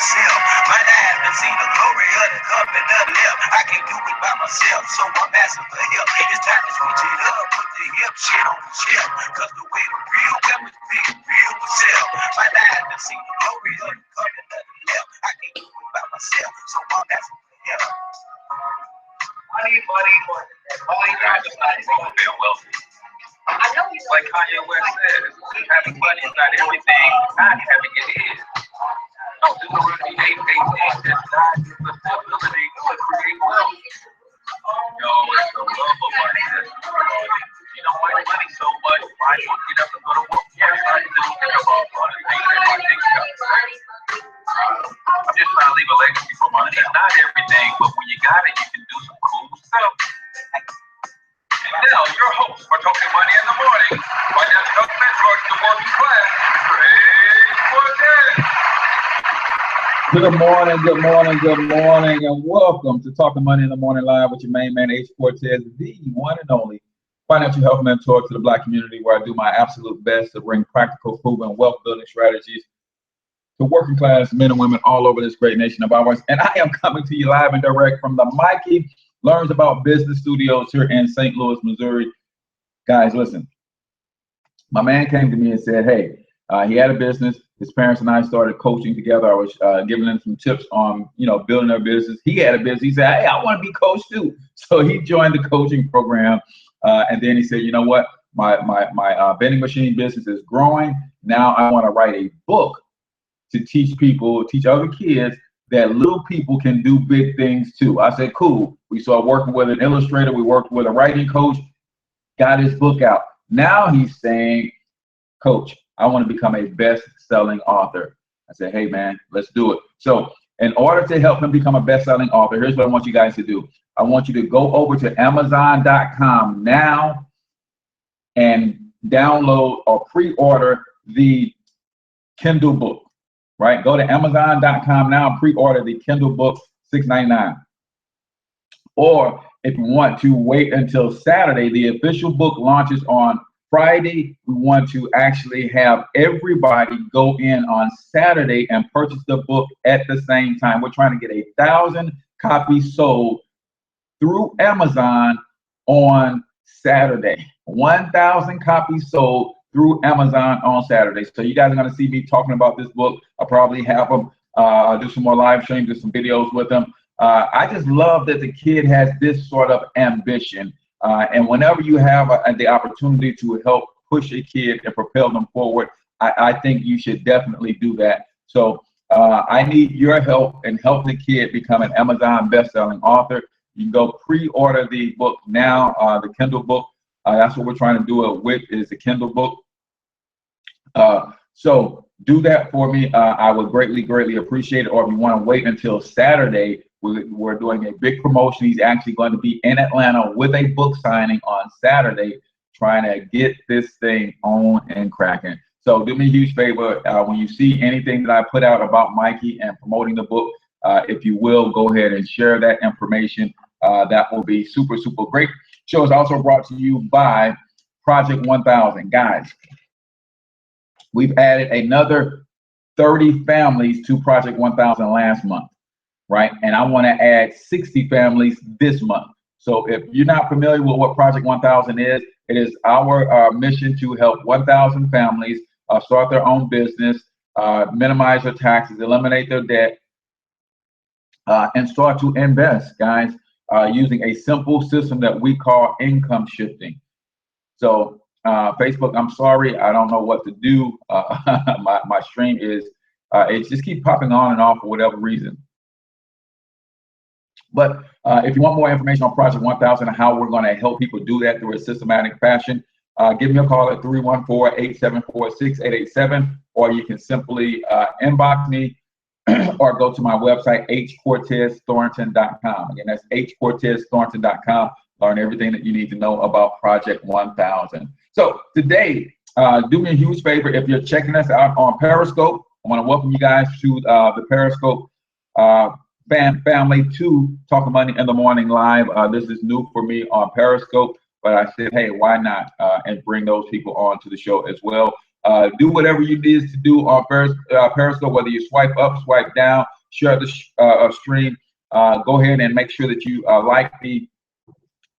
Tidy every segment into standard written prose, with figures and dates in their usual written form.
myself. Might not have seen the glory of the cup and nothing left. I can't do it by myself, so I'm asking for help. It's time to switch it up, put the hip shit on the shelf. Cause the way the real weapons be real myself. Might not have seen the glory of the cup and nothing left. I can't do it by myself, so I'm asking for help. Money, money, money. Money, being wealthy. I know you like Kanye West says, having money is not everything, not having it is. No, Deuteronomy 8:18 says God gives us the ability to create wealth. No, it's the love of money that's the money. You don't like money so much, why you get up and go to work? Yes, I do think about money. I'm just trying to leave a legacy for money. It's not everything, but when you got it, you can do some cool stuff. And now, your host for Talking Money in the Morning, financial mentor to the working class, H Cortez. Good morning, good morning, good morning, and welcome to Talking Money in the Morning Live with your main man, H Cortez, the one and only financial health mentor to the Black community, where I do my absolute best to bring practical, proven wealth building strategies to working class men and women all over this great nation of ours. And I am coming to you live and direct from the Mikey Learns About Business Studios here in St. Louis, Missouri. Guys, listen, my man came to me and said, hey, he had a business. His parents and I started coaching together. I was giving them some tips on, building their business. He had a business. He said, hey, I want to be coached too. So he joined the coaching program. And then he said, you know what? My vending machine business is growing. Now I want to write a book to teach people, teach other kids that little people can do big things too. I said, cool. We started working with an illustrator. We worked with a writing coach, got his book out. Now he's saying, Coach, I want to become a best-selling author. I said, hey, man, let's do it. So in order to help him become a best-selling author, here's what I want you guys to do. I want you to go over to Amazon.com now and download or pre-order the Kindle book. Right? Go to Amazon.com now and pre-order the Kindle book, $6.99. Or if you want to wait until Saturday, the official book launches on Friday. We want to actually have everybody go in on Saturday and purchase the book at the same time. We're trying to get 1,000 copies sold through Amazon on Saturday. 1,000 copies sold through Amazon on Saturday. So you guys are going to see me talking about this book. I'll probably have them do some more live streams, do some videos with them. I just love that the kid has this sort of ambition. And whenever you have the opportunity to help push a kid and propel them forward, I think you should definitely do that. So I need your help and help the kid become an Amazon best-selling author. You can go pre-order the book now, the Kindle book. That's what we're trying to do it with, is the Kindle book. So do that for me. I would greatly, greatly appreciate it. Or if you want to wait until Saturday, we're doing a big promotion. He's actually going to be in Atlanta with a book signing on Saturday, trying to get this thing on and cracking. So do me a huge favor. When you see anything that I put out about Mikey and promoting the book, if you will, go ahead and share that information. That will be super, super great. Show is also brought to you by Project 1000. Guys, we've added another 30 families to Project 1000 last month, right? And I want to add 60 families this month. So if you're not familiar with what Project 1000 is, it is our mission to help 1,000 families start their own business, minimize their taxes, eliminate their debt, and start to invest, guys, using a simple system that we call income shifting. So Facebook, I'm sorry, I don't know what to do. My stream is, it just keeps popping on and off for whatever reason. But if you want more information on Project 1000 and how we're going to help people do that through a systematic fashion, give me a call at 314-874-6887, or you can simply inbox me or go to my website, hcortezthornton.com. Again, that's hcortezthornton.com. Learn everything that you need to know about Project 1000. So today, do me a huge favor. If you're checking us out on Periscope, I want to welcome you guys to the Periscope family to Talking Money in the Morning Live. This is new for me on Periscope, but I said, hey, why not? And bring those people on to the show as well. Do whatever you need to do on Periscope, whether you swipe up, swipe down, share the stream. Go ahead and make sure that you like the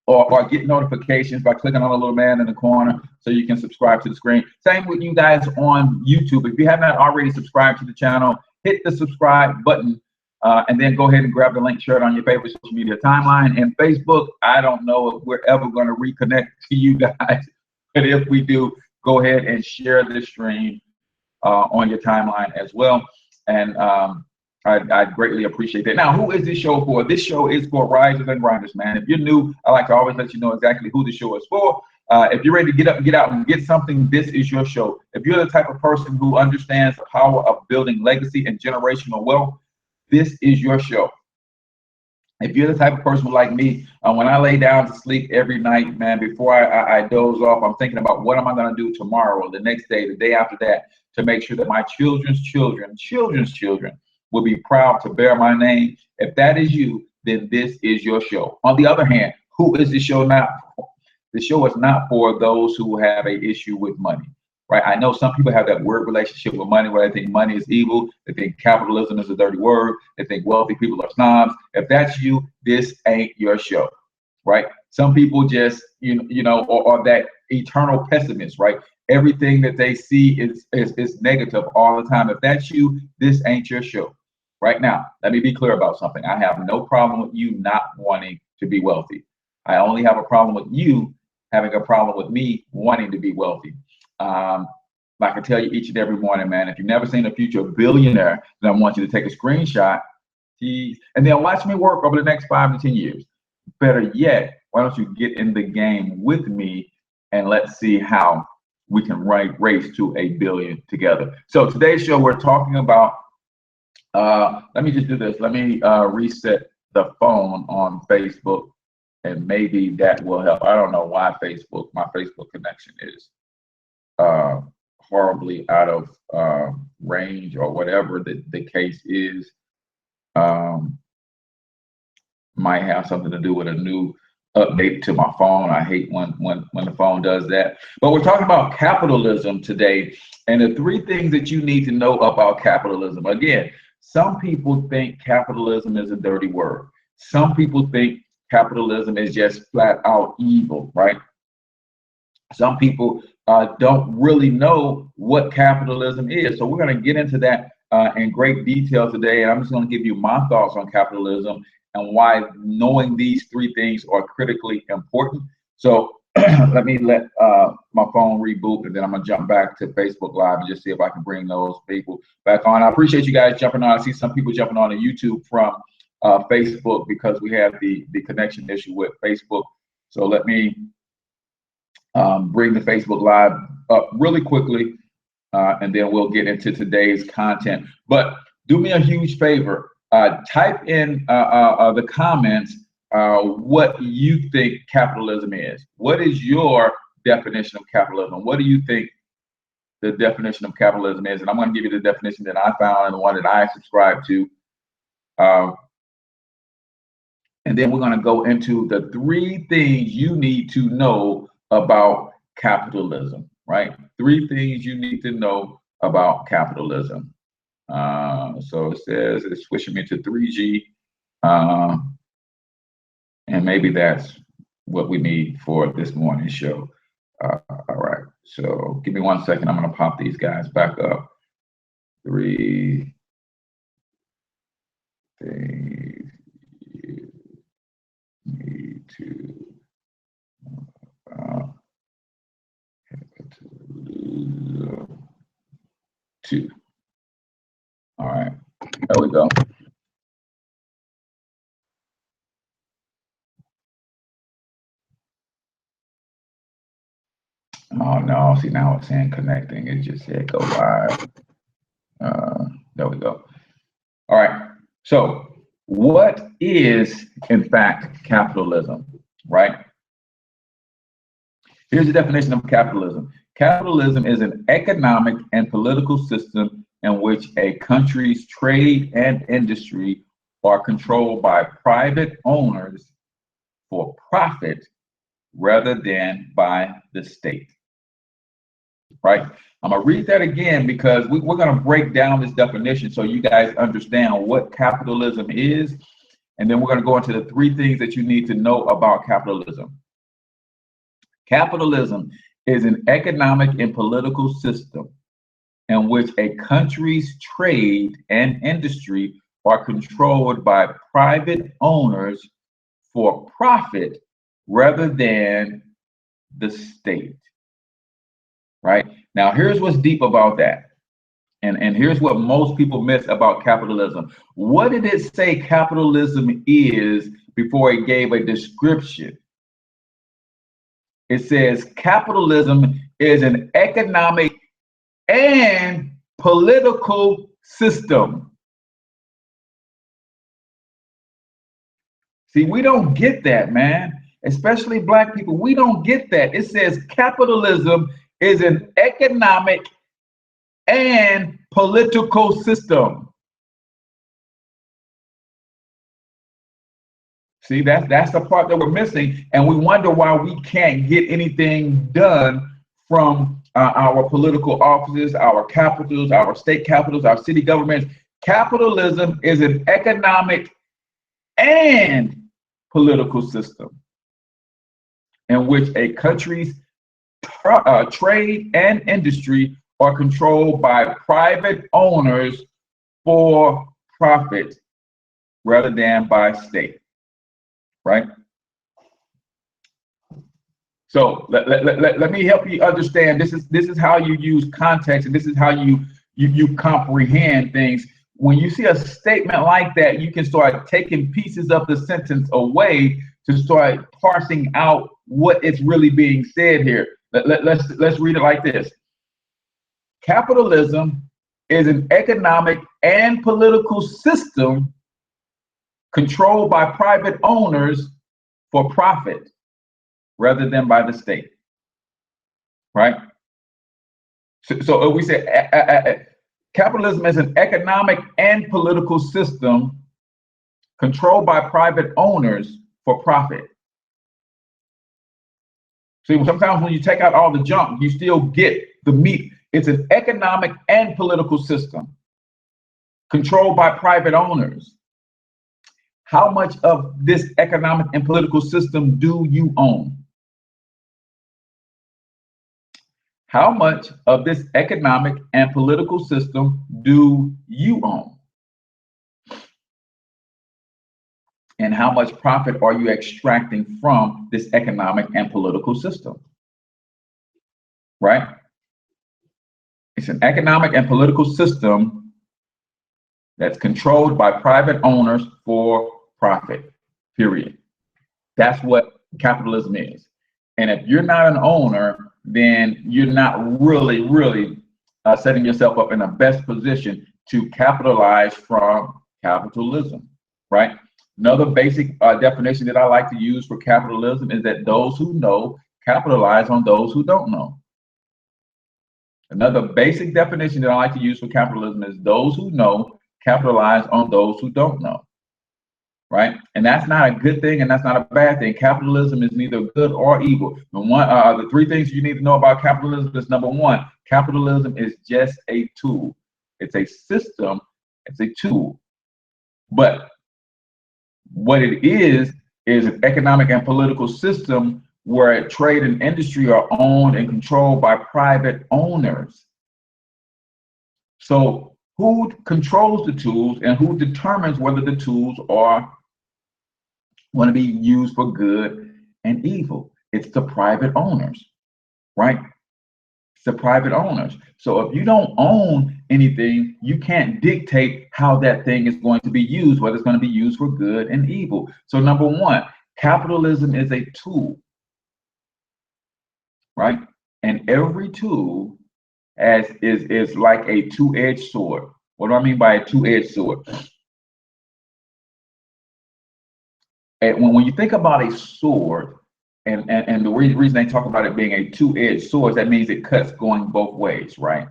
or get notifications by clicking on the little man in the corner so you can subscribe to the screen. Same with you guys on YouTube. If you have not already subscribed to the channel, hit the subscribe button and then go ahead and grab the link, share it on your favorite social media timeline. And Facebook, I don't know if we're ever going to reconnect to you guys, but if we do, go ahead and share this stream on your timeline as well. And I'd greatly appreciate that. Now, who is this show for? This show is for risers and grinders, man. If you're new, I like to always let you know exactly who the show is for. If you're ready to get up and get out and get something, this is your show. If you're the type of person who understands the power of building legacy and generational wealth, this is your show. If you're the type of person like me, when I lay down to sleep every night, man, before I doze off, I'm thinking about what am I going to do tomorrow, the next day, the day after that, to make sure that my children's children will be proud to bear my name. If that is you, then this is your show. On the other hand, who is the show not for? The show is not for those who have an issue with money, right? I know some people have that weird relationship with money where they think money is evil. They think capitalism is a dirty word. They think wealthy people are snobs. If that's you, this ain't your show, right? Some people just, you know, or that eternal pessimist, right? Everything that they see is negative all the time. If that's you, this ain't your show. Right now, let me be clear about something. I have no problem with you not wanting to be wealthy. I only have a problem with you having a problem with me wanting to be wealthy. I can tell you each and every morning, man, if you've never seen a future billionaire, then I want you to take a screenshot, and then watch me work over the next 5 to 10 years. Better yet, why don't you get in the game with me and let's see how we can race to a billion together. So today's show, we're talking about let me just do this. Let me reset the phone on Facebook, and maybe that will help. I don't know why my Facebook connection is horribly out of range or whatever the case is. Might have something to do with a new update to my phone. I hate when the phone does that. But we're talking about capitalism today, and the 3 things that you need to know about capitalism. Again, some people think capitalism is a dirty word. Some people think capitalism is just flat out evil, right? Some people don't really know what capitalism is. So we're going to get into that in great detail today. And I'm just going to give you my thoughts on capitalism and why knowing these 3 things are critically important. So let me let my phone reboot, and then I'm gonna jump back to Facebook Live and just see if I can bring those people back on. I appreciate you guys jumping on. I see some people jumping on to YouTube from Facebook because we have the connection issue with Facebook. So let me bring the Facebook Live up really quickly, and then we'll get into today's content. But do me a huge favor. Type in the comments what you think capitalism is. What is your definition of capitalism? What do you think the definition of capitalism is? And I'm going to give you the definition that I found and the one that I subscribe to. And then we're going to go into the 3 things you need to know about capitalism, right? 3 things you need to know about capitalism. So it says it's switching me to 3G. And maybe that's what we need for this morning's show. All right, so give me 1 second. I'm gonna pop these guys back up. 3 things you need to two. All right, there we go. Oh no, see now it's saying connecting. It just said go live. There we go. All right, so what is in fact capitalism, right? Here's the definition of capitalism. Capitalism is an economic and political system in which a country's trade and industry are controlled by private owners for profit rather than by the state. Right? I'm going to read that again because we're going to break down this definition so you guys understand what capitalism is. And then we're going to go into the 3 things that you need to know about capitalism. Capitalism is an economic and political system in which a country's trade and industry are controlled by private owners for profit rather than the state. Right? Now, here's what's deep about that. And here's what most people miss about capitalism. What did it say capitalism is before it gave a description? It says capitalism is an economic and political system. See, we don't get that, man. Especially Black people, we don't get that. It says capitalism is an economic and political system. See, that's the part that we're missing, and we wonder why we can't get anything done from our political offices, our capitals, our state capitals, our city governments. Capitalism is an economic and political system in which a country's trade and industry are controlled by private owners for profit rather than by state, right? So let me help you understand. This is how you use context, and this is how you comprehend things. When you see a statement like that, you can start taking pieces of the sentence away to start parsing out what is really being said here. Let's read it like this. Capitalism is an economic and political system controlled by private owners for profit rather than by the state, right? So we say capitalism is an economic and political system controlled by private owners for profit. See, sometimes when you take out all the junk, you still get the meat. It's an economic and political system controlled by private owners. How much of this economic and political system do you own? How much of this economic and political system do you own? And how much profit are you extracting from this economic and political system? Right? It's an economic and political system that's controlled by private owners for profit, period. That's what capitalism is. And if you're not an owner, then you're not really setting yourself up in the best position to capitalize from capitalism, right? Another basic definition that I like to use for capitalism is that those who know capitalize on those who don't know. Another basic definition that I like to use for capitalism is those who know capitalize on those who don't know, right? And that's not a good thing and that's not a bad thing. Capitalism is neither good or evil. The 3 things you need to know about capitalism is, number 1, capitalism is just a tool. It's a system, it's a tool. But what it is an economic and political system where trade and industry are owned and controlled by private owners. So who controls the tools and who determines whether the tools are going to be used for good and evil? It's the private owners, right? It's the private owners. So if you don't own anything, you can't dictate how that thing is going to be used, whether it's going to be used for good and evil. So number 1, capitalism is a tool, right? And every tool is like a 2-edged sword. What do I mean by a 2-edged sword? And when you think about a sword, and the reason they talk about it being a 2-edged sword, that means it cuts going both ways, right?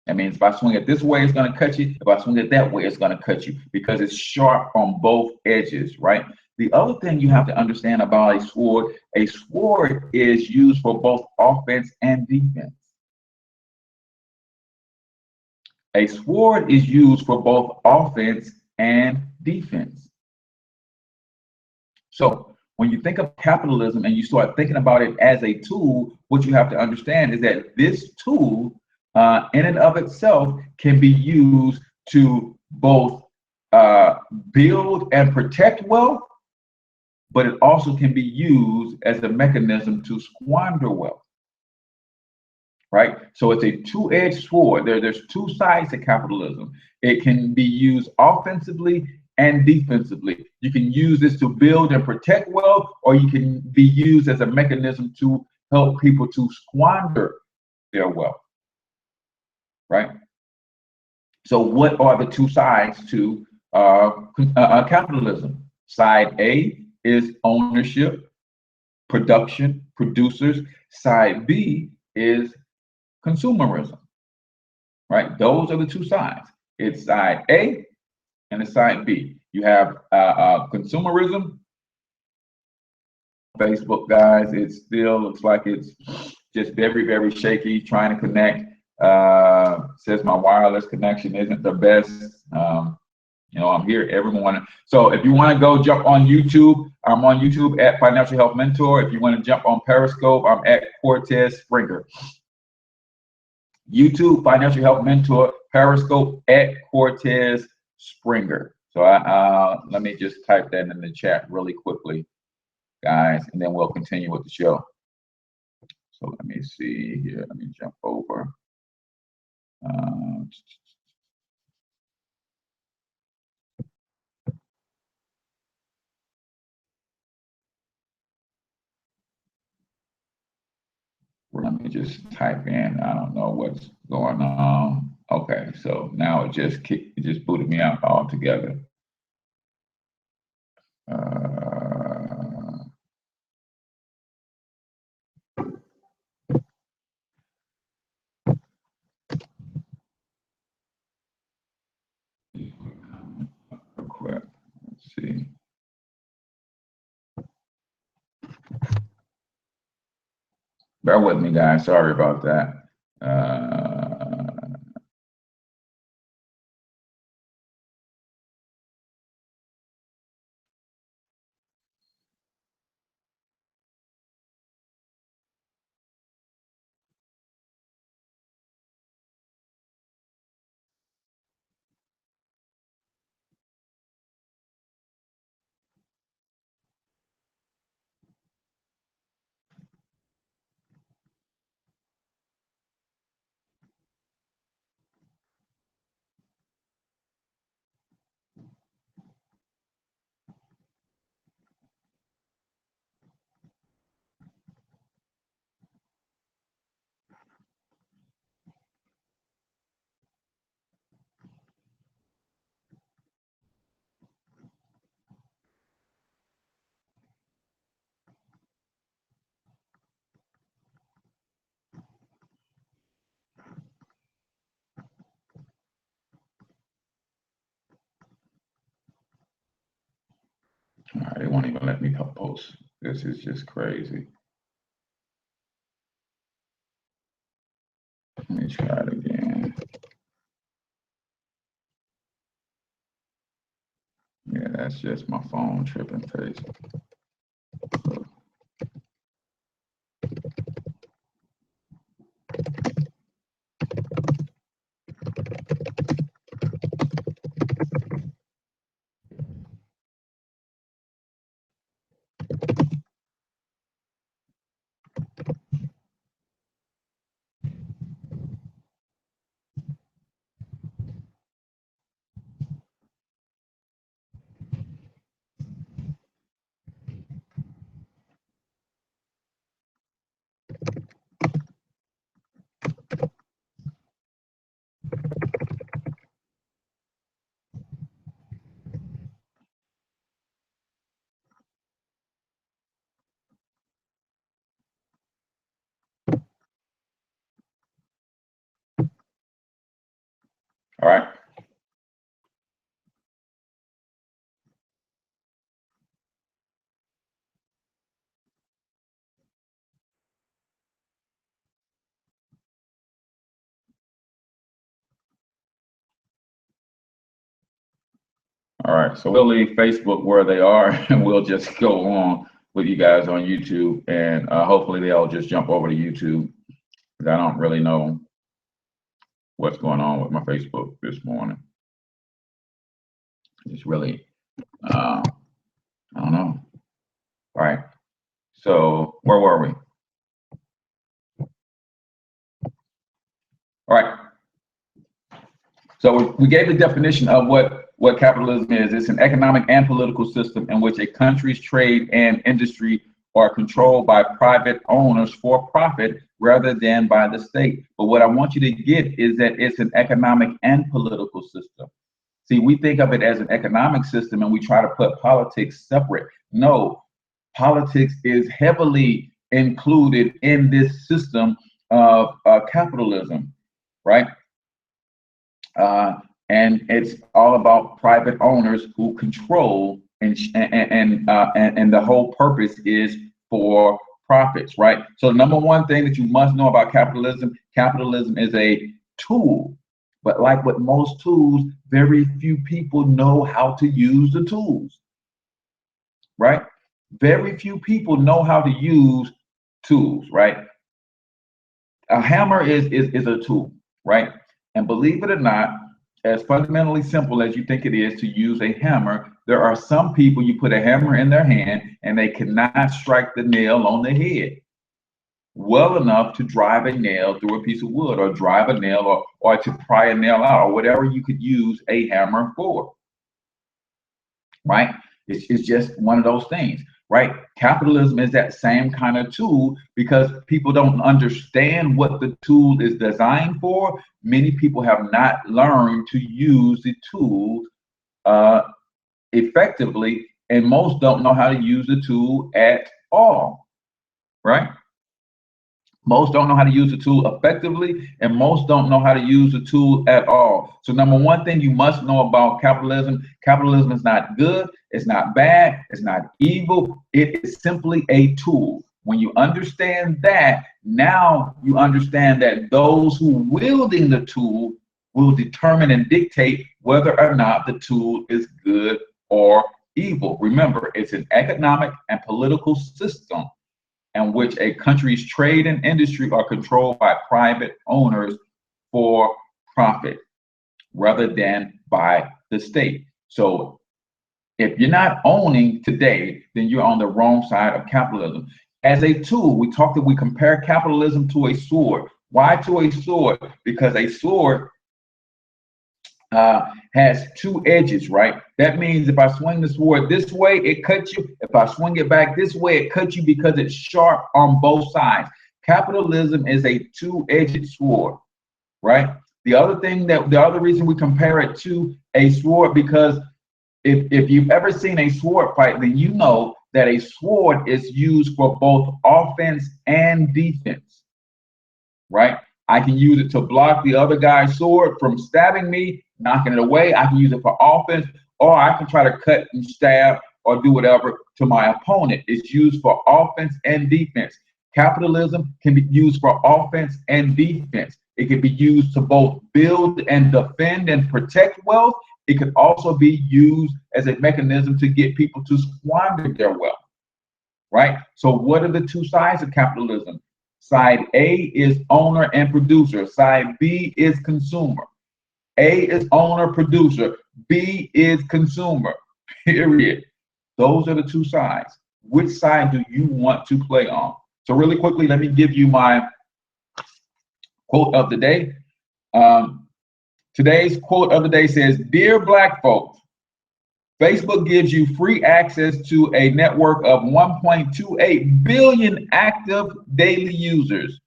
That means if I swing it this way, it's going to cut you. If I swing it that way, it's going to cut you because it's sharp on both edges, right? The other thing you have to understand about a sword is used for both offense and defense. A sword is used for both offense and defense. So when you think of capitalism and you start thinking about it as a tool, what you have to understand is that this tool, in and of itself, can be used to both build and protect wealth, but it also can be used as a mechanism to squander wealth. Right? So it's a two-edged sword. There's two sides to capitalism. It can be used offensively and defensively. You can use this to build and protect wealth, or you can be used as a mechanism to help people to squander their wealth. Right? So what are the two sides to capitalism? Side A is ownership, production, producers. Side B is consumerism, right? Those are the two sides. It's side A and it's side B. You have consumerism. Facebook, guys, it still looks like it's just very, very shaky trying to connect. Says my wireless connection isn't the best. You know, I'm here every morning. So if you want to go jump on YouTube, I'm on YouTube at Financial Health Mentor. If you want to jump on Periscope, I'm at Cortez Springer. YouTube, Financial Health Mentor, Periscope at Cortez Springer. So let me just type that in the chat really quickly, guys, and then we'll continue with the show. So let me see here. Let me jump over. Let me just type in. I don't know what's going on. Okay, so now it just booted me out altogether. Quick, let's see. Bear with me, guys. Sorry about that. All right, they won't even let me post. This is just crazy. Let me try it again. Yeah, that's just my phone tripping face. All right. All right, so we'll leave Facebook where they are, and we'll just go on with you guys on YouTube, and hopefully they'll just jump over to YouTube, because I don't really know what's going on with my Facebook this morning. It's really, I don't know. All right, so where were we? All right, so we gave the definition of what capitalism is. It's an economic and political system in which a country's trade and industry are controlled by private owners for profit rather than by the state. But what I want you to get is that it's an economic and political system. See, we think of it as an economic system and we try to put politics separate. No, politics is heavily included in this system of capitalism, right? And it's all about private owners who control, and the whole purpose is for profits, right? So number one thing that you must know about capitalism, capitalism is a tool, but like with most tools, very few people know how to use the tools, right? Very few people know how to use tools, right? A hammer is a tool, right? And believe it or not, as fundamentally simple as you think it is to use a hammer, there are some people you put a hammer in their hand and they cannot strike the nail on the head well enough to drive a nail through a piece of wood, or drive a nail, or to pry a nail out, or whatever you could use a hammer for, right? It's just one of those things, right? Capitalism is that same kind of tool, because people don't understand what the tool is designed for. Many people have not learned to use the tool effectively, and most don't know how to use the tool at all, right? Most don't know how to use the tool effectively, and most don't know how to use the tool at all. So number one thing you must know about capitalism, capitalism is not good, it's not bad, it's not evil, it is simply a tool. When you understand that, now you understand that those who wielding the tool will determine and dictate whether or not the tool is good or evil. Remember, it's an economic and political system in which a country's trade and industry are controlled by private owners for profit rather than by the state. So if you're not owning today, then you're on the wrong side of capitalism. As a tool, we compare capitalism to a sword. Why to a sword? Because a sword has two edges, right? That means if I swing the sword this way, it cuts you. If I swing it back this way, it cuts you, because it's sharp on both sides. Capitalism is a two-edged sword, right? The other reason we compare it to a sword, because if you've ever seen a sword fight, then you know that a sword is used for both offense and defense, right? I can use it to block the other guy's sword from stabbing me, knocking it away. I can use it for offense, or I can try to cut and stab or do whatever to my opponent. It's used for offense and defense. Capitalism can be used for offense and defense. It can be used to both build and defend and protect wealth. It could also be used as a mechanism to get people to squander their wealth, right? So what are the two sides of capitalism? Side A is owner and producer. Side B is consumer. A is owner, producer. B is consumer, period. Those are the two sides. Which side do you want to play on? So really quickly, let me give you my quote of the day. Today's quote of the day says, "Dear Black folks, Facebook gives you free access to a network of 1.28 billion active daily users.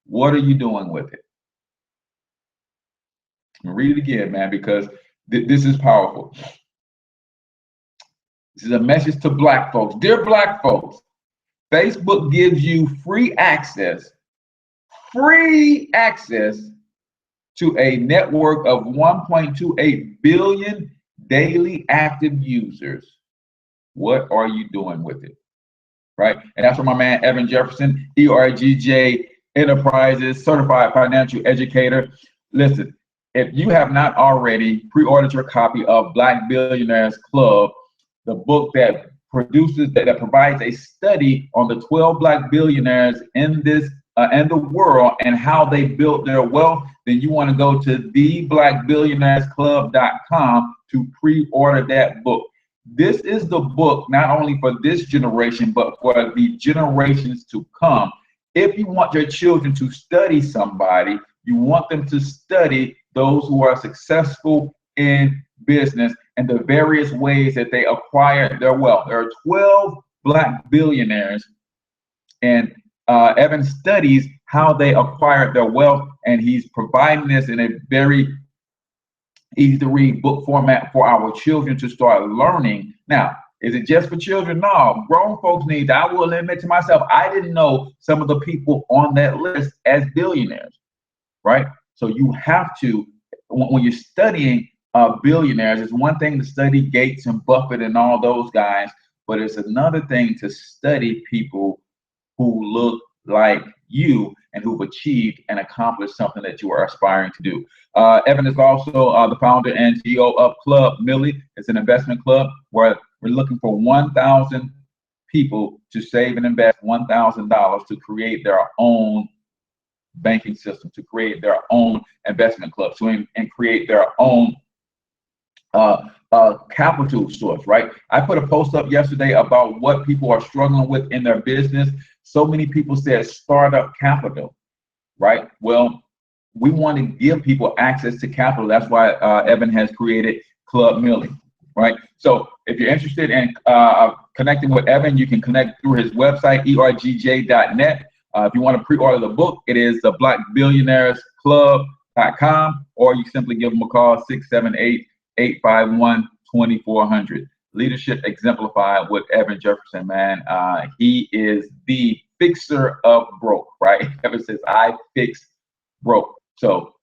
What are you doing with it?" I'll read it again, man, because this is powerful. This is a message to Black folks. Dear Black folks, Facebook gives you free access to a network of 1.28 billion daily active users. What are you doing with it? Right? And that's from my man, Evan Jefferson, ERGJ Enterprises, certified financial educator. Listen, if you have not already pre-ordered your copy of Black Billionaires Club, the book that that provides a study on the 12 Black billionaires in this and the world and how they built their wealth, then you want to go to theblackbillionairesclub.com to pre-order that book. This is the book not only for this generation, but for the generations to come. If you want your children to study somebody, you want them to study those who are successful in business and the various ways that they acquire their wealth. There are 12 Black billionaires, and Evan studies how they acquired their wealth, and he's providing this in a very easy to read book format for our children to start learning. Now, is it just for children? No, grown folks need. I will admit to myself, I didn't know some of the people on that list as billionaires, right? So you have to, when you're studying billionaires, it's one thing to study Gates and Buffett and all those guys, but it's another thing to study people who look like you and who've achieved and accomplished something that you are aspiring to do. Evan is also the founder and CEO of Club Millie. It's an investment club where we're looking for 1,000 people to save and invest $1,000 to create their own banking system, to create their own investment club, and create their own capital source, right? I put a post up yesterday about what people are struggling with in their business. So many people said startup capital, right? Well, we want to give people access to capital. That's why Evan has created Club Millie, right? So if you're interested in connecting with Evan, you can connect through his website, ergj.net. If you want to pre-order the book, it is the blackbillionairesclub.com, or you simply give them a call, 678-851-2400. Leadership exemplified with Evan Jefferson, man. He is the fixer of broke, right? Evan says, I fix broke. So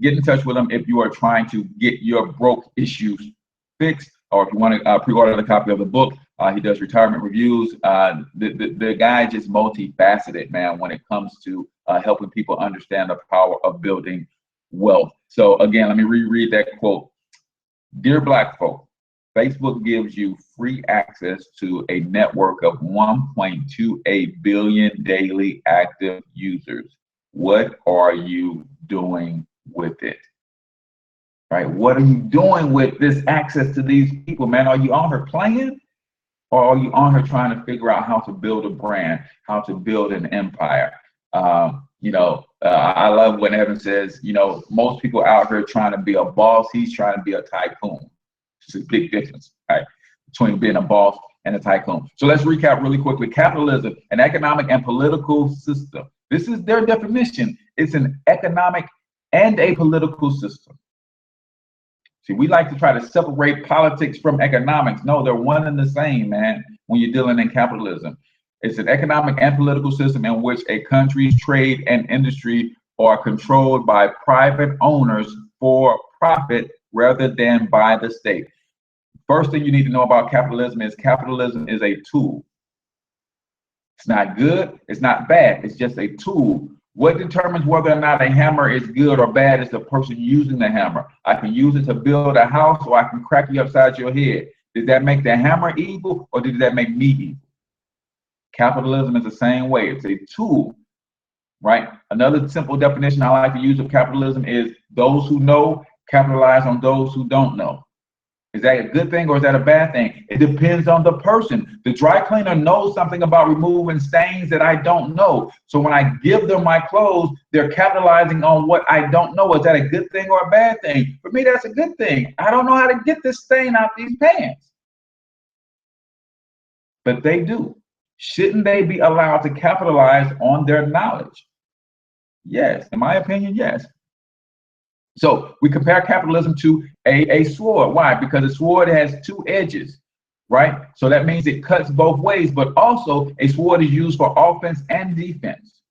get in touch with him if you are trying to get your broke issues fixed, or if you want to pre-order the copy of the book. He does retirement reviews. The guy is just multifaceted, man, when it comes to helping people understand the power of building wealth. So again, let me reread that quote. Dear Black folk, Facebook gives you free access to a network of 1.28 billion daily active users. What are you doing with it? Right? What are you doing with this access to these people, man? Are you on her playing? Or are you on her trying to figure out how to build a brand, how to build an empire? I love when Evan says, most people out here trying to be a boss, he's trying to be a tycoon. It's a big difference, right, between being a boss and a tycoon. So let's recap really quickly. Capitalism, an economic and political system. This is their definition. It's an economic and a political system. See, we like to try to separate politics from economics. No, they're one and the same, man, when you're dealing in capitalism. It's an economic and political system in which a country's trade and industry are controlled by private owners for profit rather than by the state. First thing you need to know about capitalism is a tool. It's not good, it's not bad, it's just a tool. What determines whether or not a hammer is good or bad is the person using the hammer. I can use it to build a house, or I can crack you upside your head. Did that make the hammer evil, or did that make me evil? Capitalism is the same way. It's a tool, right? Another simple definition I like to use of capitalism is those who know capitalize on those who don't know. Is that a good thing or is that a bad thing? It depends on the person. The dry cleaner knows something about removing stains that I don't know. So when I give them my clothes, they're capitalizing on what I don't know. Is that a good thing or a bad thing? For me, that's a good thing. I don't know how to get this stain out these pants. But they do. Shouldn't they be allowed to capitalize on their knowledge? Yes, in my opinion, yes. So we compare capitalism to a sword. Why? Because a sword has two edges, right? So that means it cuts both ways, but also a sword is used for offense and defense.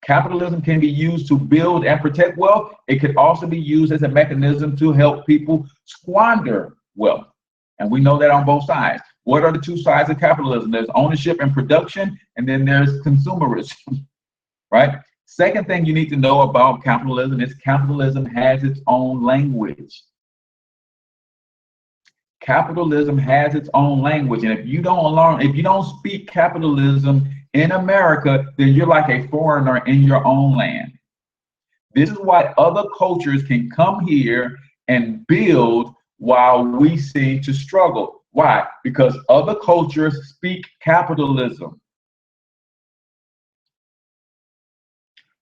Capitalism can be used to build and protect wealth. It could also be used as a mechanism to help people squander wealth. And we know that on both sides. What are the two sides of capitalism? There's ownership and production, and then there's consumerism, right? Second thing you need to know about capitalism is capitalism has its own language. Capitalism has its own language, and if you don't speak capitalism in America, then you're like a foreigner in your own land. This is why other cultures can come here and build while we seem to struggle. Why? Because other cultures speak capitalism.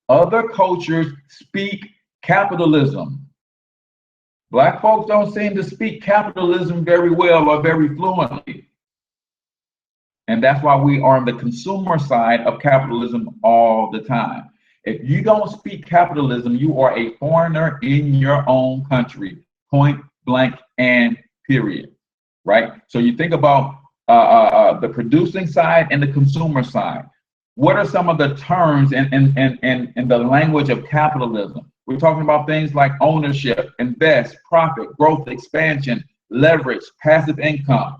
Other cultures speak capitalism. Black folks don't seem to speak capitalism very well or very fluently. And that's why we are on the consumer side of capitalism all the time. If you don't speak capitalism, you are a foreigner in your own country, point blank and period, right? So you think about the producing side and the consumer side. What are some of the terms in the language of capitalism? We're talking about things like ownership, invest, profit, growth, expansion, leverage, passive income,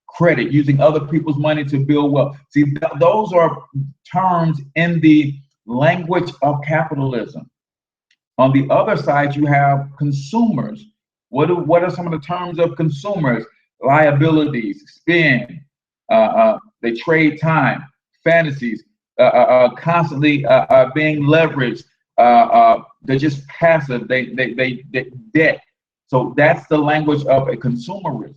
credit, using other people's money to build wealth. See, those are terms in the language of capitalism. On the other side, you have consumers. What are some of the terms of consumers? Liabilities, spend, they trade time, fantasies, constantly being leveraged. They're just passive. They debt. So that's the language of a consumerism,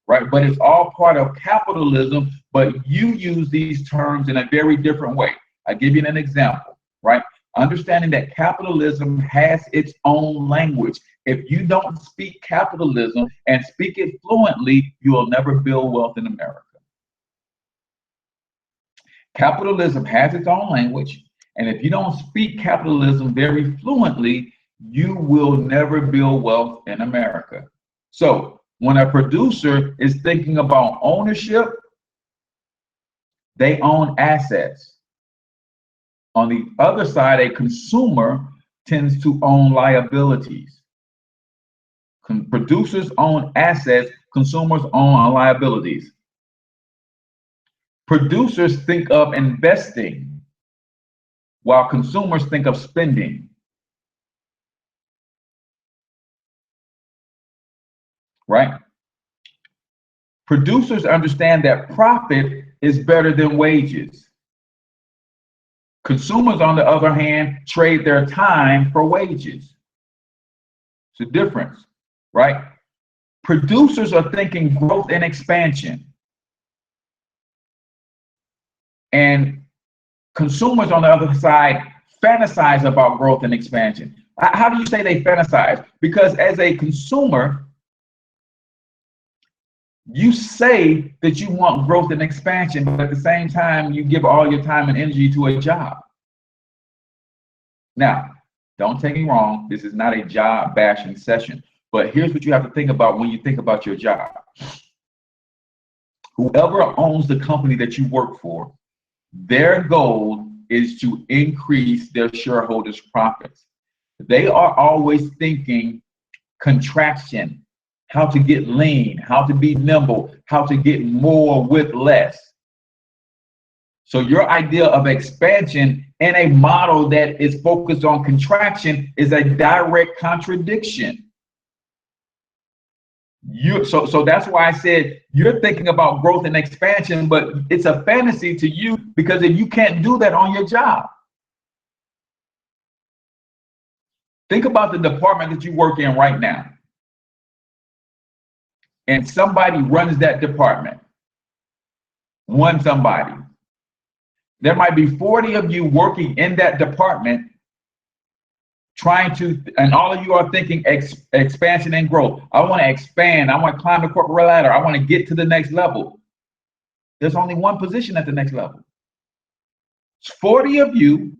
right? But it's all part of capitalism. But you use these terms in a very different way. I give you an example, right? Understanding that capitalism has its own language. If you don't speak capitalism and speak it fluently, you will never build wealth in America. Capitalism has its own language, and if you don't speak capitalism very fluently, you will never build wealth in America. So when a producer is thinking about ownership, they own assets. On the other side, a consumer tends to own liabilities. Producers own assets, consumers own liabilities. Producers think of investing, while consumers think of spending. Right? Producers understand that profit is better than wages. Consumers, on the other hand, trade their time for wages. It's a difference, right? Producers are thinking growth and expansion. And consumers, on the other side, fantasize about growth and expansion. How do you say they fantasize? Because as a consumer, you say that you want growth and expansion, but at the same time, you give all your time and energy to a job. Now, don't take me wrong. This is not a job bashing session, but here's what you have to think about when you think about your job. Whoever owns the company that you work for, their goal is to increase their shareholders' profits. They are always thinking contraction, how to get lean, how to be nimble, how to get more with less. So your idea of expansion in a model that is focused on contraction is a direct contradiction. So that's why I said you're thinking about growth and expansion, but it's a fantasy to you because if you can't do that on your job. Think about the department that you work in right now. And somebody runs that department. Somebody. There might be 40 of you working in that department trying to, and all of you are thinking expansion and growth. I want to expand. I want to climb the corporate ladder. I want to get to the next level. There's only one position at the next level. It's 40 of you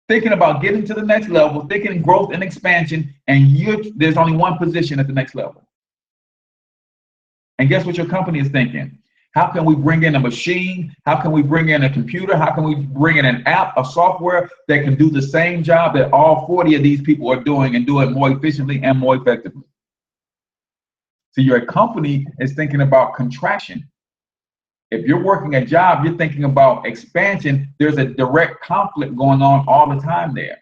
thinking about getting to the next level, thinking growth and expansion, and there's only one position at the next level. And guess what your company is thinking? How can we bring in a machine? How can we bring in a computer? How can we bring in an app, a software that can do the same job that all 40 of these people are doing and do it more efficiently and more effectively? So your company is thinking about contraction. If you're working a job, you're thinking about expansion. There's a direct conflict going on all the time there.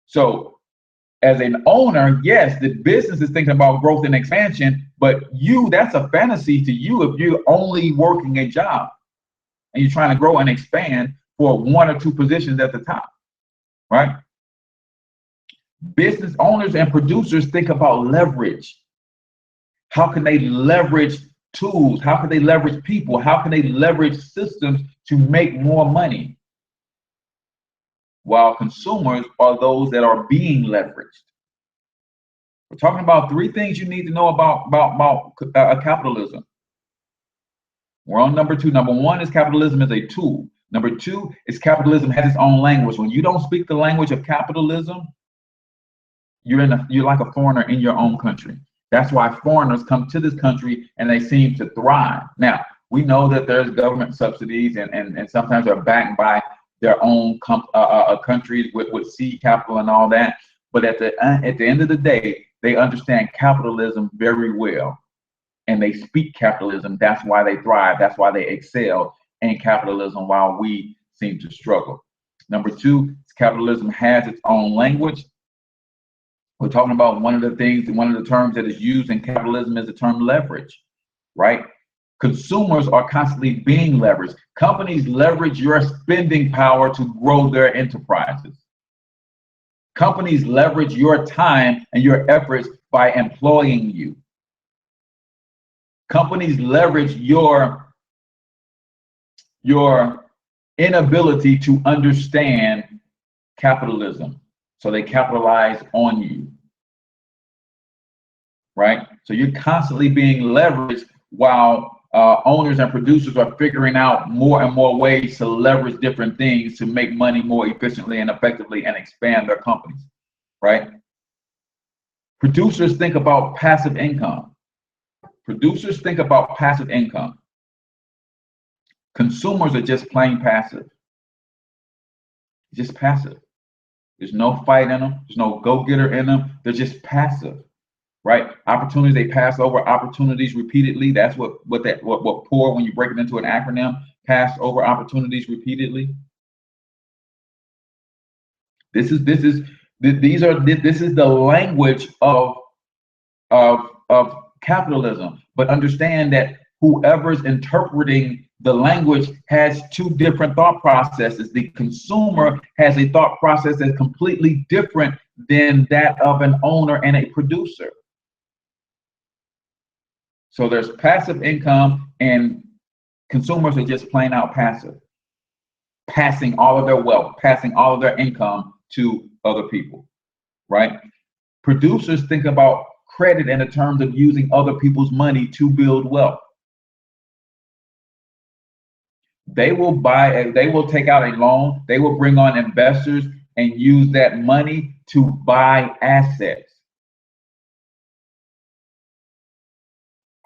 So as an owner, yes, the business is thinking about growth and expansion, but that's a fantasy to you if you're only working a job and you're trying to grow and expand for one or two positions at the top, right? Business owners and producers think about leverage. How can they leverage tools? How can they leverage people? How can they leverage systems to make more money? While consumers are those that are being leveraged. We're talking about three things you need to know about capitalism. We're on number two. Number one is capitalism is a tool. Number two is capitalism has its own language. When you don't speak the language of capitalism, you're like a foreigner in your own country. That's why foreigners come to this country and they seem to thrive. Now, we know that there's government subsidies and sometimes they're backed by their own countries with seed capital and all that. But at the end of the day, they understand capitalism very well. And they speak capitalism. That's why they thrive. That's why they excel in capitalism while we seem to struggle. Number two, capitalism has its own language. We're talking about one of the terms that is used in capitalism is the term leverage, right? Consumers are constantly being leveraged. Companies leverage your spending power to grow their enterprises. Companies leverage your time and your efforts by employing you. Companies leverage your inability to understand capitalism. So they capitalize on you, right? So you're constantly being leveraged while owners and producers are figuring out more and more ways to leverage different things to make money more efficiently and effectively and expand their companies, right? Producers think about passive income. Producers think about passive income. Consumers are just plain passive. Just passive. There's no fight in them. There's no go-getter in them. They're just passive, right? Opportunities, they pass over opportunities repeatedly. That's what POUR, when you break it into an acronym, pass over opportunities repeatedly. This is the language of capitalism. But understand that whoever's interpreting the language has two different thought processes. The consumer has a thought process that's completely different than that of an owner and a producer. So there's passive income, and consumers are just plain out passive, passing all of their wealth, passing all of their income to other people, right? Producers think about credit in the terms of using other people's money to build wealth. They will take out a loan, they will bring on investors and use that money to buy assets.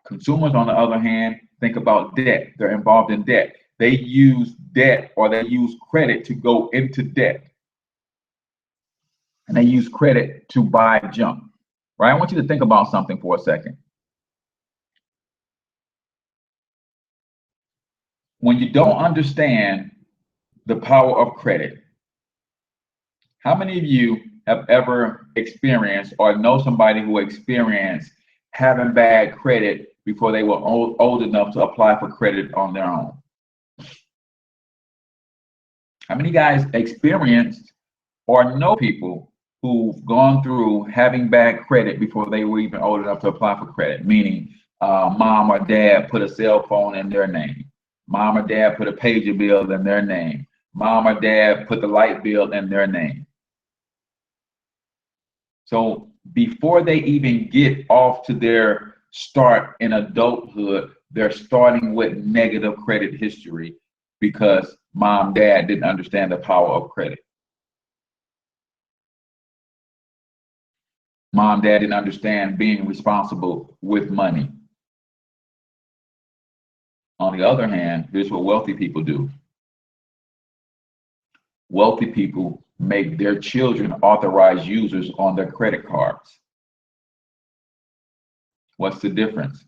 Consumers, on the other hand, think about debt. They're involved in debt. They use debt, or they use credit to go into debt. And they use credit to buy junk, right? I want you to think about something for a second. When you don't understand the power of credit, how many of you have ever experienced or know somebody who experienced having bad credit before they were old enough to apply for credit on their own? How many guys experienced or know people who've gone through having bad credit before they were even old enough to apply for credit? Meaning mom or dad put a cell phone in their name. Mom or dad put a pager bill in their name. Mom or dad put the light bill in their name. So before they even get off to their start in adulthood, they're starting with negative credit history because mom, dad didn't understand the power of credit. Mom, dad didn't understand being responsible with money. On the other hand, here's what wealthy people do. Wealthy people make their children authorized users on their credit cards. What's the difference?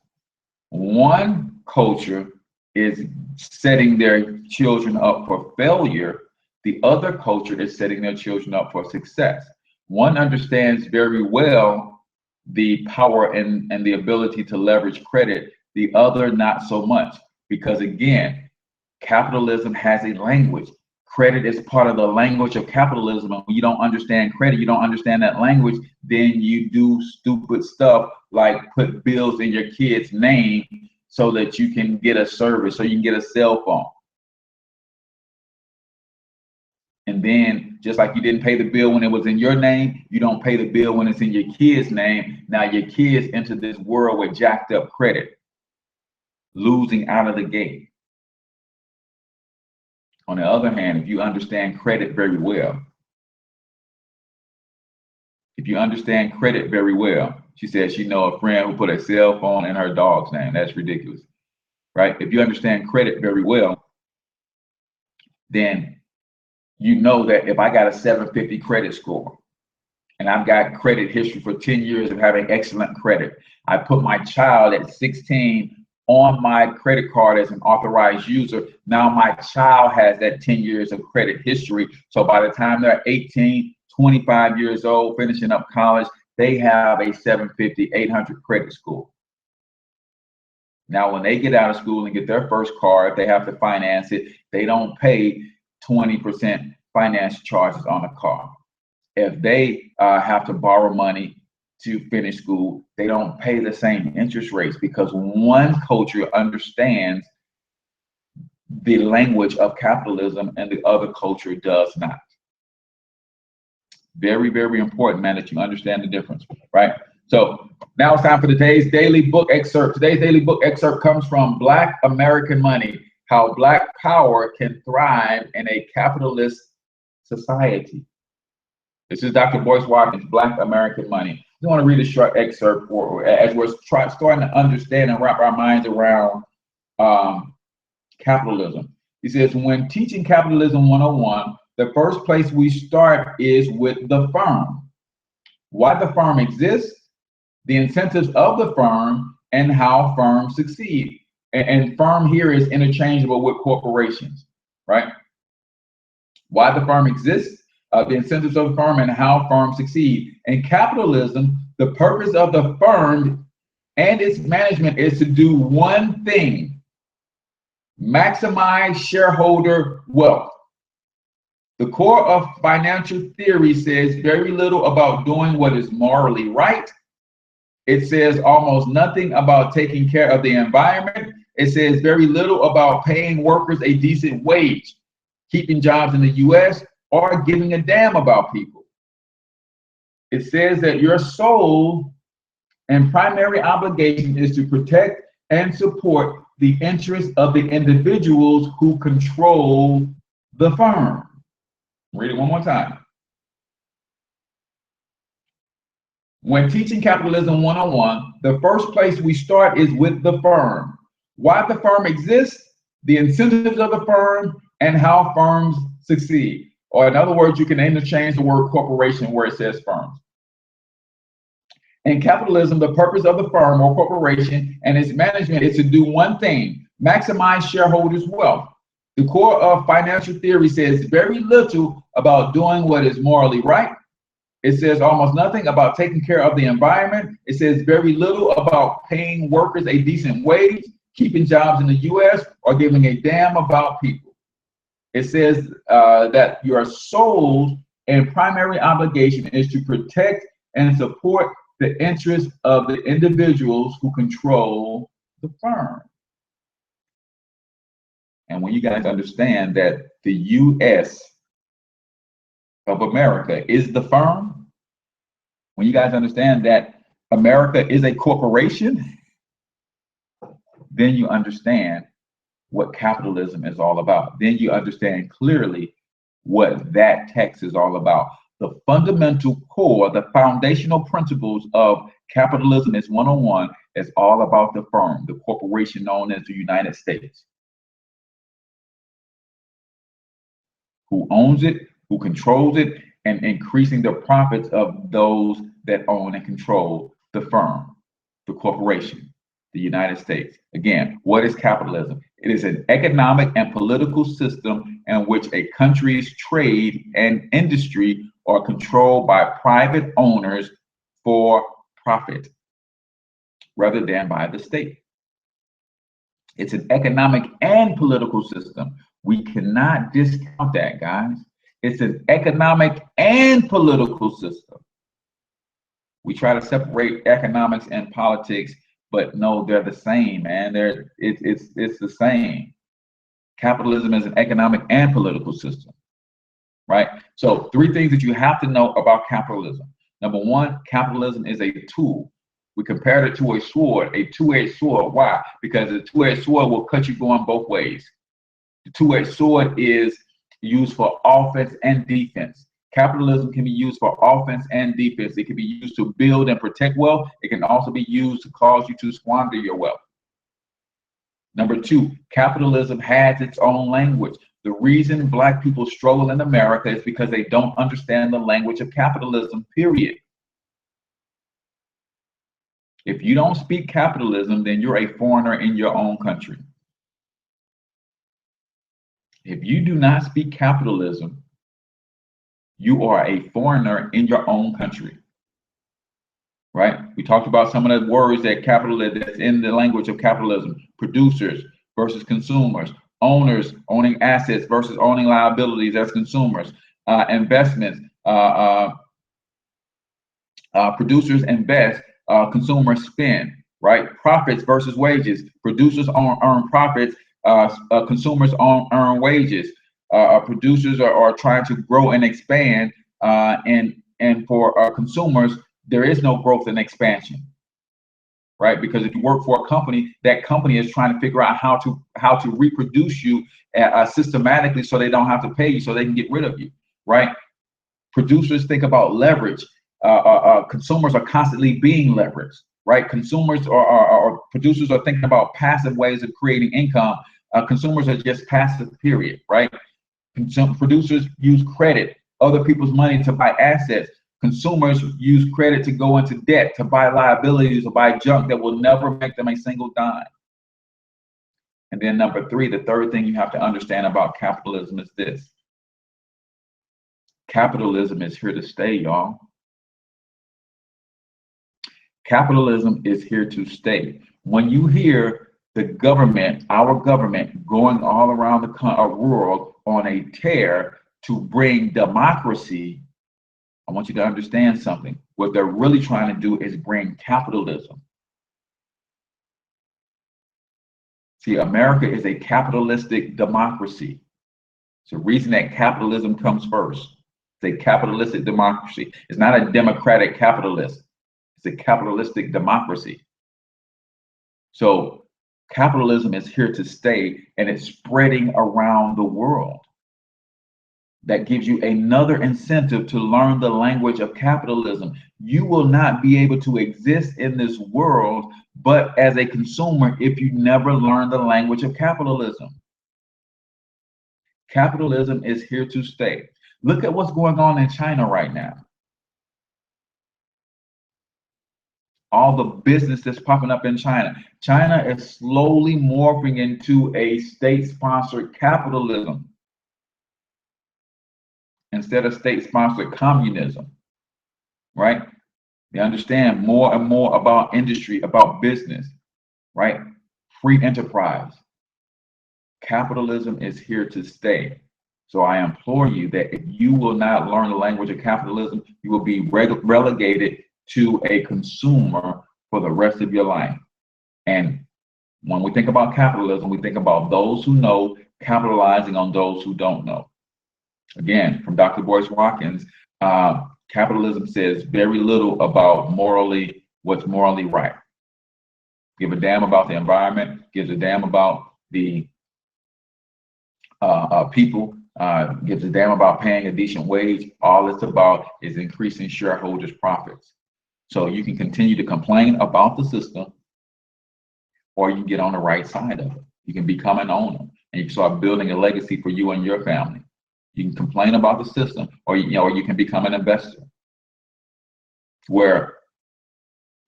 One culture is setting their children up for failure. The other culture is setting their children up for success. One understands very well the power and the ability to leverage credit, the other not so much. Because again, capitalism has a language. Credit is part of the language of capitalism. And when you don't understand credit, you don't understand that language, then you do stupid stuff like put bills in your kid's name so that you can get a service, so you can get a cell phone. And then just like you didn't pay the bill when it was in your name, you don't pay the bill when it's in your kid's name. Now your kids enter this world with jacked up credit, losing out of the gate. On the other hand, if you understand credit very well, she said she know a friend who put a cell phone in her dog's name. That's ridiculous, right? If you understand credit very well, then you know that if I got a 750 credit score and I've got credit history for 10 years of having excellent credit, I put my child at 16 on my credit card as an authorized user. Now my child has that 10 years of credit history. So by the time they're 18, 25 years old, finishing up college, they have a 750, 800 credit score. Now, when they get out of school and get their first car, if they have to finance it, they don't pay 20% finance charges on a car. If they have to borrow money to finish school, they don't pay the same interest rates because one culture understands the language of capitalism and the other culture does not. Very, very important, man, that you understand the difference, right? So now it's time for today's daily book excerpt. Today's daily book excerpt comes from Black American Money, How Black Power Can Thrive in a Capitalist Society. This is Dr. Boyce Watkins, Black American Money. I want to read a short excerpt as we're starting to understand and wrap our minds around capitalism. He says, when teaching Capitalism 101, the first place we start is with the firm. Why the firm exists, the incentives of the firm, and how firms succeed. And firm here is interchangeable with corporations, right? Why the firm exists, the incentives of the firm, and how firms succeed. In capitalism, the purpose of the firm and its management is to do one thing: maximize shareholder wealth. The core of financial theory says very little about doing what is morally right. It says almost nothing about taking care of the environment. It says very little about paying workers a decent wage, keeping jobs in the US, or giving a damn about people. It says that your sole and primary obligation is to protect and support the interests of the individuals who control the firm. Read it one more time. When teaching Capitalism 101, the first place we start is with the firm. Why the firm exists, the incentives of the firm, and how firms succeed. Or in other words, you can interchange the word corporation where it says firms. In capitalism, the purpose of the firm or corporation and its management is to do one thing: maximize shareholders' wealth. The core of financial theory says very little about doing what is morally right. It says almost nothing about taking care of the environment. It says very little about paying workers a decent wage, keeping jobs in the US, or giving a damn about people. It says that your sole and primary obligation is to protect and support the interests of the individuals who control the firm. And when you guys understand that the US of America is the firm, when you guys understand that America is a corporation, then you understand what capitalism is all about. Then you understand clearly what that text is all about. The fundamental core, the foundational principles of Capitalism is 101 is all about the firm, the corporation known as the United States. Who owns it, who controls it, and increasing the profits of those that own and control the firm, the corporation, the United States. Again, what is capitalism? It is an economic and political system in which a country's trade and industry are controlled by private owners for profit rather than by the state. It's an economic and political system. We cannot discount that, guys. It's an economic and political system. We try to separate economics and politics, but no, they're the same, man. It's the same. Capitalism is an economic and political system, right? So 3 things that you have to know about capitalism. Number 1, capitalism is a tool. We compared it to a sword, a two-edged sword. Why? Because a two-edged sword will cut you going both ways. The two-edged sword is used for offense and defense. Capitalism can be used for offense and defense. It can be used to build and protect wealth. It can also be used to cause you to squander your wealth. Number 2, capitalism has its own language. The reason Black people struggle in America is because they don't understand the language of capitalism, period. If you don't speak capitalism, then you're a foreigner in your own country. If you do not speak capitalism, you are a foreigner in your own country, right? We talked about some of the words that's in the language of capitalism: producers versus consumers, owners owning assets versus owning liabilities as consumers, investments, producers invest, consumers spend, right? Profits versus wages. Producers earn profits, consumers earn wages. Producers are trying to grow and expand, and for consumers, there is no growth and expansion, right? Because if you work for a company, that company is trying to figure out how to reproduce you systematically, so they don't have to pay you, so they can get rid of you, right? Producers think about leverage. Consumers are constantly being leveraged, right? Consumers or producers are thinking about passive ways of creating income. Consumers are just passive, period, right? Producers use credit, other people's money, to buy assets. Consumers use credit to go into debt, to buy liabilities, or buy junk that will never make them a single dime. And then number 3, the third thing you have to understand about capitalism is this: capitalism is here to stay, y'all. Capitalism is here to stay. When you hear the government, our government, going all around the world on a tear to bring democracy, I want you to understand something. What they're really trying to do is bring capitalism. See, America is a capitalistic democracy. It's the reason that capitalism comes first. It's a capitalistic democracy. It's not a democratic capitalist. It's a capitalistic democracy. So capitalism is here to stay, and it's spreading around the world. That gives you another incentive to learn the language of capitalism. You will not be able to exist in this world but as a consumer if you never learn the language of capitalism. Capitalism is here to stay. Look at what's going on in China right now. All the business that's popping up in China. China is slowly morphing into a state-sponsored capitalism instead of state-sponsored communism, right? They understand more and more about industry, about business, right? Free enterprise. Capitalism is here to stay. So I implore you that if you will not learn the language of capitalism, you will be relegated to a consumer for the rest of your life. And when we think about capitalism, we think about those who know capitalizing on those who don't know. Again, from Dr. Boyce Watkins, capitalism says very little about what's morally right. Give a damn about the environment, gives a damn about the people, gives a damn about paying a decent wage. All it's about is increasing shareholders' profits. So you can continue to complain about the system, or you can get on the right side of it. You can become an owner, and you can start building a legacy for you and your family. You can complain about the system, or you can become an investor, where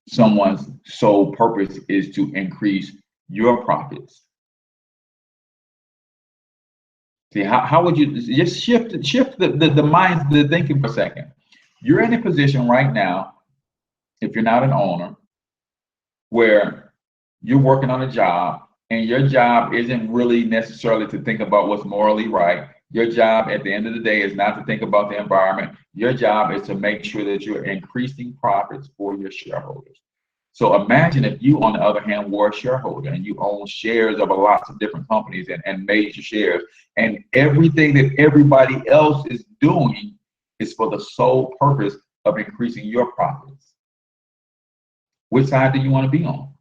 someone's sole purpose is to increase your profits. See, how would you just shift the minds, the thinking for a second? You're in a position right now, if you're not an owner, where you're working on a job and your job isn't really necessarily to think about what's morally right. Your job at the end of the day is not to think about the environment. Your job is to make sure that you're increasing profits for your shareholders. So imagine if you, on the other hand, were a shareholder and you own shares of a lots of different companies and major shares, and everything that everybody else is doing is for the sole purpose of increasing your profits. Which side do you want to be on?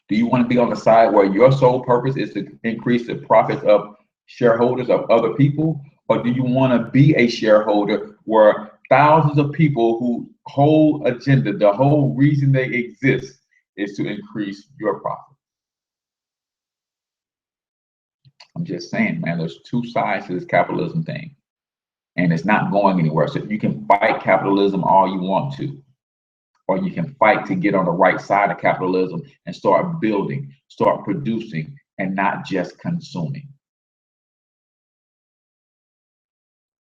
Do you want to be on the side where your sole purpose is to increase the profits of shareholders of other people? Or do you want to be a shareholder where thousands of people whose whole agenda, the whole reason they exist, is to increase your profit? I'm just saying, man, there's two sides to this capitalism thing, and it's not going anywhere. So you can fight capitalism all you want to, or you can fight to get on the right side of capitalism and start building, start producing, and not just consuming.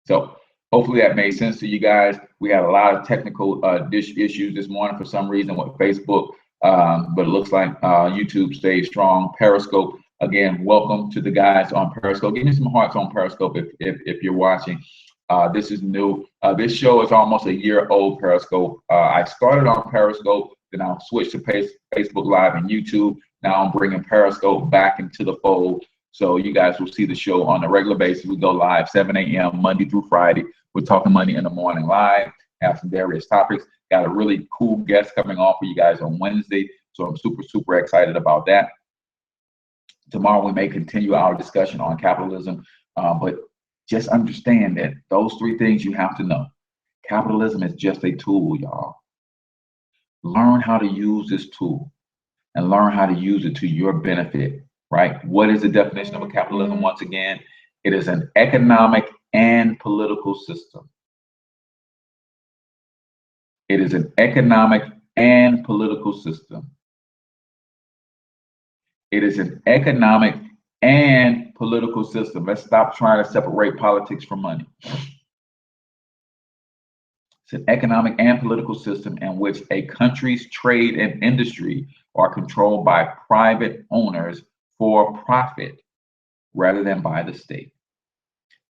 So hopefully that made sense to you guys. We had a lot of technical issues this morning for some reason with Facebook, but it looks like YouTube stayed strong. Periscope, again, welcome to the guys on Periscope. Give me some hearts on Periscope if you're watching. This is new. This show is almost a year old, Periscope. I started on Periscope, then I switched to Facebook Live and YouTube. Now I'm bringing Periscope back into the fold. So you guys will see the show on a regular basis. We go live 7 a.m. Monday through Friday. We're talking money in the morning live, have some various topics. Got a really cool guest coming on for you guys on Wednesday. So I'm super, super excited about that. Tomorrow we may continue our discussion on capitalism, but just understand that those three things you have to know. Capitalism is just a tool, y'all. Learn how to use this tool and learn how to use it to your benefit, right? What is the definition of a capitalism? Once again, it is an economic and political system. It is an economic and political system. It is an economic and political system. Let's stop trying to separate politics from money. It's an economic and political system in which a country's trade and industry are controlled by private owners for profit rather than by the state.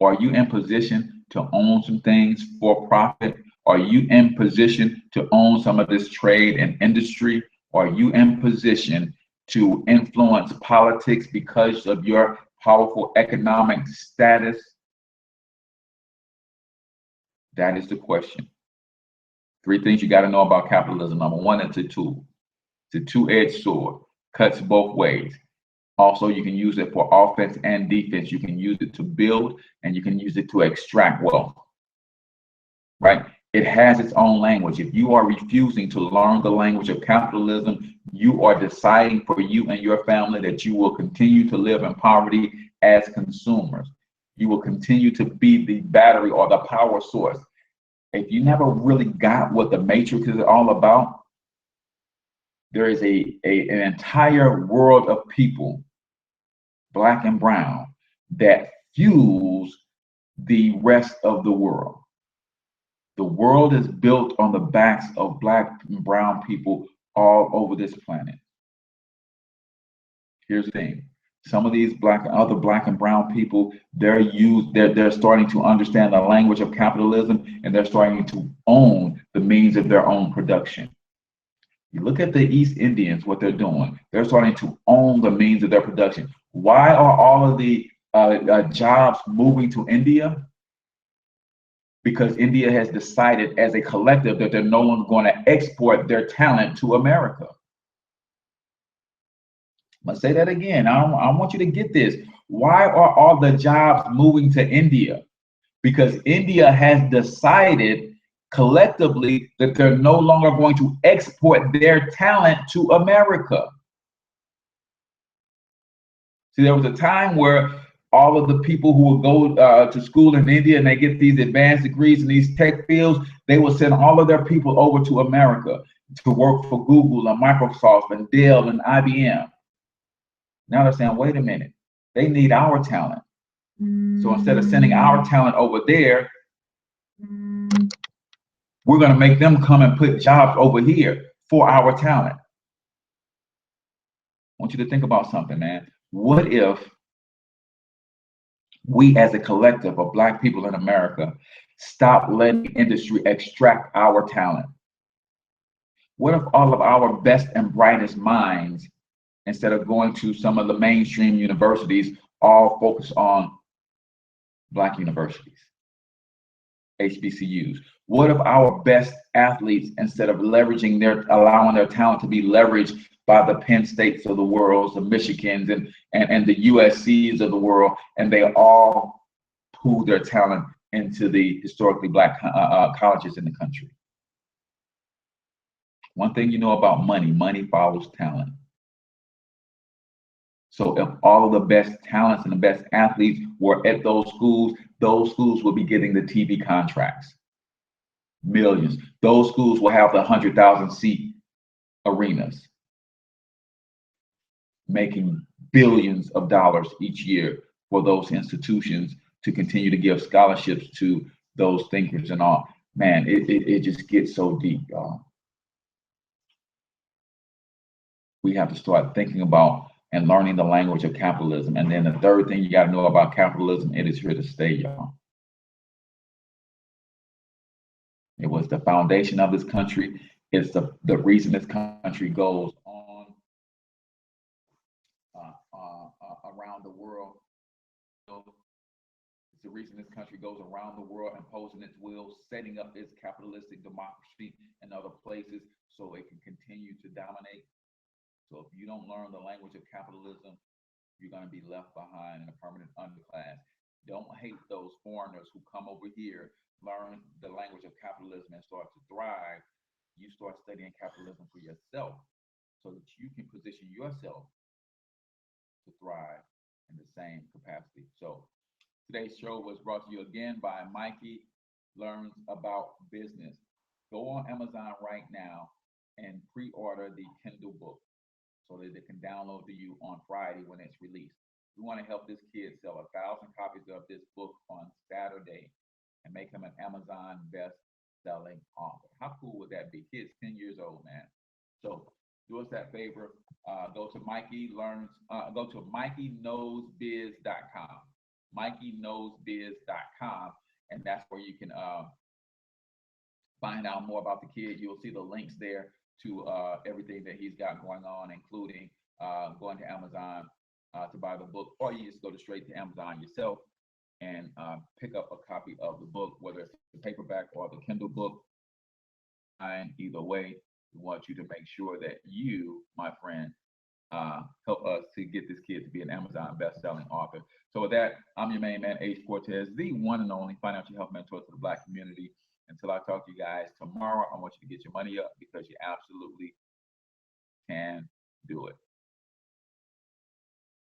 Are you in position to own some things for profit? Are you in position to own some of this trade and industry? Are you in position to influence politics because of your powerful economic status? That is the question. Three things you got to know about capitalism. Number one, it's a tool. It's a two-edged sword, cuts both ways. Also, you can use it for offense and defense. You can use it to build and you can use it to extract wealth, right? It has its own language. If you are refusing to learn the language of capitalism, you are deciding for you and your family that you will continue to live in poverty as consumers. You will continue to be the battery or the power source. If you never really got what the matrix is all about, there is an entire world of people, black and brown, that fuels the rest of the world. The world is built on the backs of black and brown people all over this planet. Here's the thing. Some of these other black and brown people, they're starting to understand the language of capitalism, and they're starting to own the means of their own production. You look at the East Indians, what they're doing. They're starting to own the means of their production. Why are all of the jobs moving to India? Because India has decided as a collective that they're no longer going to export their talent to America. I'm going to say that again. I want you to get this. Why are all the jobs moving to India? Because India has decided collectively that they're no longer going to export their talent to America. See, there was a time where all of the people who would go to school in India and they get these advanced degrees in these tech fields, they will send all of their people over to America to work for Google and Microsoft and Dell and IBM. Now they're saying, wait a minute, They need our talent. So instead of sending our talent over there, we're going to make them come and put jobs over here for our talent. I want you to think about something, man. What if we as a collective of Black people in America stop letting industry extract our talent? What if all of our best and brightest minds, instead of going to some of the mainstream universities, all focus on Black universities, HBCUs? What if our best athletes, instead of allowing their talent to be leveraged by the Penn States of the world, the Michigans and the USCs of the world, and they all pool their talent into the historically Black colleges in the country? One thing you know about money, money follows talent. So if all of the best talents and the best athletes were at those schools will be getting the TV contracts, millions. Those schools will have the 100,000 seat arenas, making billions of dollars each year for those institutions to continue to give scholarships to those thinkers and all. Man, it just gets so deep, y'all. We have to start thinking about and learning the language of capitalism. And then the third thing you got to know about capitalism, it is here to stay, y'all. It was the foundation of this country. It's the reason this country goes on around the world. It's the reason this country goes around the world, imposing its will, setting up its capitalistic democracy in other places so it can continue to dominate. So if you don't learn the language of capitalism, you're going to be left behind in a permanent underclass. Don't hate those foreigners who come over here, learn the language of capitalism, and start to thrive. You start studying capitalism for yourself so that you can position yourself to thrive in the same capacity. So today's show was brought to you again by Mikey Learns About Business. Go on Amazon right now and pre-order the Kindle book so that they can download to you on Friday when it's released. We want to help this kid sell 1,000 copies of this book on Saturday and make him an Amazon best-selling author. How cool would that be? Kid's 10 years old, man. So do us that favor. Go to MikeyKnowsBiz.com. MikeyKnowsBiz.com, and that's where you can find out more about the kid. You'll see the links there to everything that he's got going on, including going to Amazon to buy the book, or you just go straight to Amazon yourself and pick up a copy of the book, whether it's the paperback or the Kindle book. And either way, we want you to make sure that you, my friend, help us to get this kid to be an Amazon best-selling author. So with that, I'm your main man, H Cortez, the one and only financial health mentor to the Black community. Until I talk to you guys tomorrow, I want you to get your money up because you absolutely can do it.